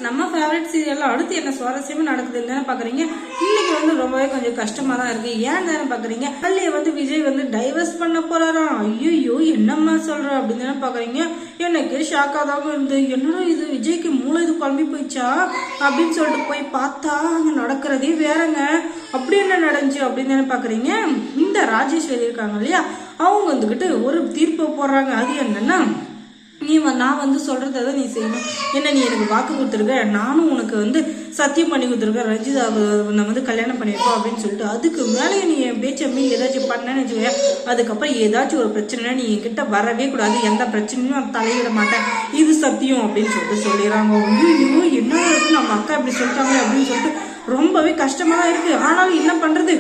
நம்ம ஃபேவரட் சீரியல்ல அடுத்து என்ன சுவாரஸ்யமா நடக்குதுன்னு தானே பாக்குறீங்க. இன்னைக்கு வந்து ரொம்பவே கொஞ்சம் கஷ்டமா தான் இருக்கு. ஏன் தானே பாக்குறீங்க, கல்லைய வந்து விஜய் வந்து டைவர்ஸ் பண்ண போறாராம். ஐயோ என்னம்மா சொல்ற அப்படின்னு தானே பாக்குறீங்க. எனக்கு ஷாக்காதாக இருந்து என்னடா இது விஜய்க்கு மூளை இது குழம்பி போயிடுச்சா அப்படின்னு சொல்லிட்டு போய் பார்த்தா அங்க நடக்கிறதே வேறங்க. அப்படி என்ன நடந்துச்சு அப்படின்னு தானே பாக்குறீங்க. இந்த ராஜேஸ்வரி இருக்காங்க இல்லையா, அவங்க வந்துகிட்டு ஒரு தீர்ப்பை போடுறாங்க. அது என்னன்னா, நான் வந்து சொல்றத நீ செய்யணும். என்ன நீ எனக்கு வாக்கு கொடுத்துருக்க, நானும் உனக்கு வந்து சத்தியம் பண்ணி கொடுத்துருக்கேன், ரஞ்சிதா நான் வந்து கல்யாணம் பண்ணியிருக்கோம் அப்படின்னு சொல்லிட்டு அதுக்கு மேலே நீ என் பேச்சை மீறி ஏதாச்சும் பண்ணேன்னு வச்சுக்கோங்க, அதுக்கப்புறம் ஏதாச்சும் ஒரு பிரச்சனைனா நீ என்கிட்ட வரவே கூடாது, எந்த பிரச்சனையும் நான் தலையிட மாட்டேன், இது சத்தியம் அப்படின்னு சொல்லிட்டு சொல்லிடுறாங்க. ஐயோ என்ன இருக்கு, நம்ம அக்கா இப்படி சொல்லிட்டாங்க அப்படின்னு சொல்லிட்டு ரொம்பவே கஷ்டமா தான் இருக்கு. ஆனாலும் என்ன பண்றது,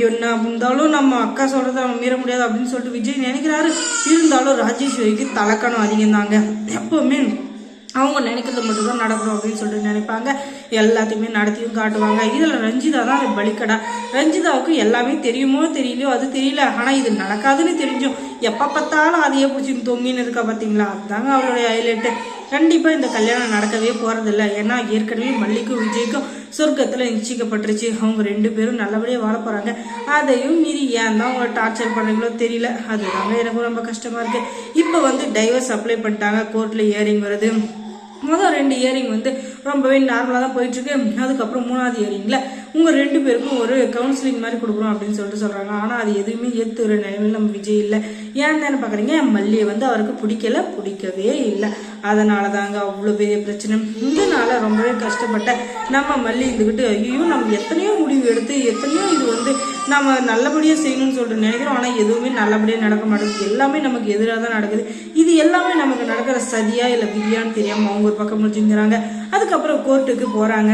என்ன இருந்தாலும் நம்ம அக்கா சொல்றத அவன் மீற முடியாது அப்படின்னு சொல்லிட்டு விஜய் நினைக்கிறாரு. இருந்தாலும் ராஜேஸ்வரிக்கு தலக்கணம் அதிகம் தாங்க. எப்பவுமே அவங்க நினைக்கிறது மட்டும்தான் நடக்கணும் அப்படின்னு சொல்லிட்டு நினைப்பாங்க. எல்லாத்தையுமே நடத்தியும் காட்டுவாங்க. இதுல ரஞ்சிதா தான் பலிக்கடா. ரஞ்சிதாவுக்கு எல்லாமே தெரியுமோ தெரியலையோ அது தெரியல, ஆனா இது நடக்காதுன்னு தெரிஞ்சும் எப்ப பார்த்தாலும் அதையே பிடிச்சி தொங்கின்னு இருக்கா பாத்தீங்களா. அதுதாங்க அவளுடைய ஹைலைட்டு. கண்டிப்பா இந்த கல்யாணம் நடக்கவே போறதில்லை. ஏன்னா ஏற்கனவே மல்லிக்கும் விஜய்க்கும் சொர்க்கத்துல நிச்சயிக்கப்பட்டுருச்சு. அவங்க 2 பேரும் நல்லபடியா வாழ போறாங்க. அதையும் மீறி ஏன் தான் அவங்க டார்ச்சர் பண்றீங்களோ தெரியல. அதுதாங்க எனக்கும் ரொம்ப கஷ்டமா இருக்கு. இப்ப வந்து டைவர்ஸ் அப்ளை பண்ணிட்டாங்க. கோர்ட்ல ஹியரிங் வருது. முதல் 2 இயரிங் வந்து ரொம்பவே நார்மலாக தான் போயிட்டு இருக்கு. அதுக்கப்புறம் 3வது இயரிங்ல உங்க 2 பேருக்கும் ஒரு கவுன்சிலிங் மாதிரி கொடுக்குறோம் அப்படின்னு சொல்லிட்டு சொல்றாங்க. ஆனா அது எதுவுமே ஏத்துற நிலைமையில் நம்ம விஜய் இல்லை. ஏன் தானே பாக்குறீங்க, மல்லியை வந்து அவருக்கு பிடிக்கவே இல்லை. அதனால தாங்க அவ்வளோ பெரிய பிரச்சனை. இதனால ரொம்பவே கஷ்டப்பட்ட நம்ம மல்லி இருந்துக்கிட்டு ஐயோ நம்ம எத்தனையோ முடிவு எடுத்து எத்தனையோ இது வந்து நம்ம நல்லபடியா செய்யணும்னு சொல்லிட்டு நினைக்கிறோம். ஆனா எதுவுமே நல்லபடியா நடக்க மாட்டேங்குது. எல்லாமே நமக்கு எதிராக தான் நடக்குது. இது எல்லாமே நமக்கு நடக்கிற சதியா இல்லை விதியான்னு தெரியாம அவங்க ஒரு பக்கம் முடிச்சுங்கிறாங்க. அதுக்கப்புறம் கோர்ட்டுக்கு போறாங்க.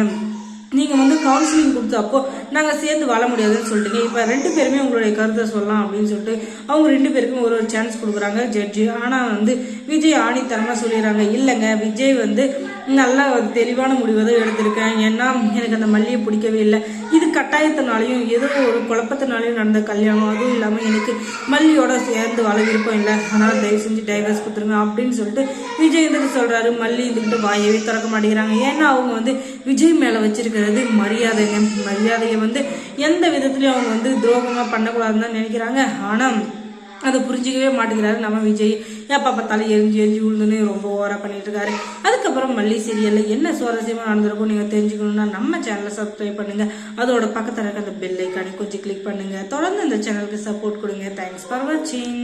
நீங்க வந்து கவுன்சிலிங் கொடுத்தப்போ நாங்க சேர்ந்து வாழ முடியாதுன்னு சொல்லிட்டீங்க. இப்ப 2 பேருமே உங்களுடைய கருத்தை சொல்லலாம் அப்படின்னு சொல்லிட்டு அவங்க 2 பேருக்கும் ஒரு சான்ஸ் கொடுக்குறாங்க ஜட்ஜி. ஆனா வந்து விஜய் ஆணித்தரமா சொல்லிடுறாங்க, இல்லைங்க விஜய் வந்து நல்ல தெளிவான முடிவை தான் எடுத்திருக்கேன். ஏன்னா எனக்கு அந்த மல்லியை பிடிக்கவே இல்லை. இது கட்டாயத்தினாலையும் ஏதோ ஒரு குழப்பத்தினாலையும் நடந்த கல்யாணம். அதுவும் இல்லாம எனக்கு மல்லியோட சேர்ந்து வாழ விருப்பம் இல்லை. அதனால தயவு செஞ்சு டைவர்ஸ் கொடுத்துருங்க அப்படின்னு சொல்லிட்டு விஜய் இருந்துட்டு சொல்றாரு. மல்லி இருந்துகிட்டு வாயவே திறக்க மாட்டேங்கிறாங்க. ஏன்னா அவங்க வந்து விஜய் மேல வச்சிருக்கிறது மரியாதைங்க. மரியாதையை வந்து எந்த விதத்துலயும் அவங்க வந்து துரோகமா பண்ணக்கூடாதுன்னு தான் நினைக்கிறாங்க. ஆனா அதை புரிஞ்சிக்கவே மாட்டேங்கிறாரு நம்ம விஜய். எப்ப பார்த்தாலும் எரிஞ்சு விழுந்துன்னு ரொம்ப ஓவரா பண்ணிட்டு இருக்காரு. அதுக்கப்புறம் மல்லி சீரியல்ல என்ன சுவாரஸ்யமா நடந்திருக்கும் நீங்க தெரிஞ்சுக்கணும்னா நம்ம சேனலை சப்ஸ்கிரைப் பண்ணுங்க. அதோட பக்கத்துல இருக்க அந்த பெல் ஐக்கானை கொஞ்சம் கிளிக் பண்ணுங்க. தொடர்ந்து இந்த சேனலுக்கு சப்போர்ட் கொடுங்க. தேங்க்ஸ் ஃபார் வாட்சிங்.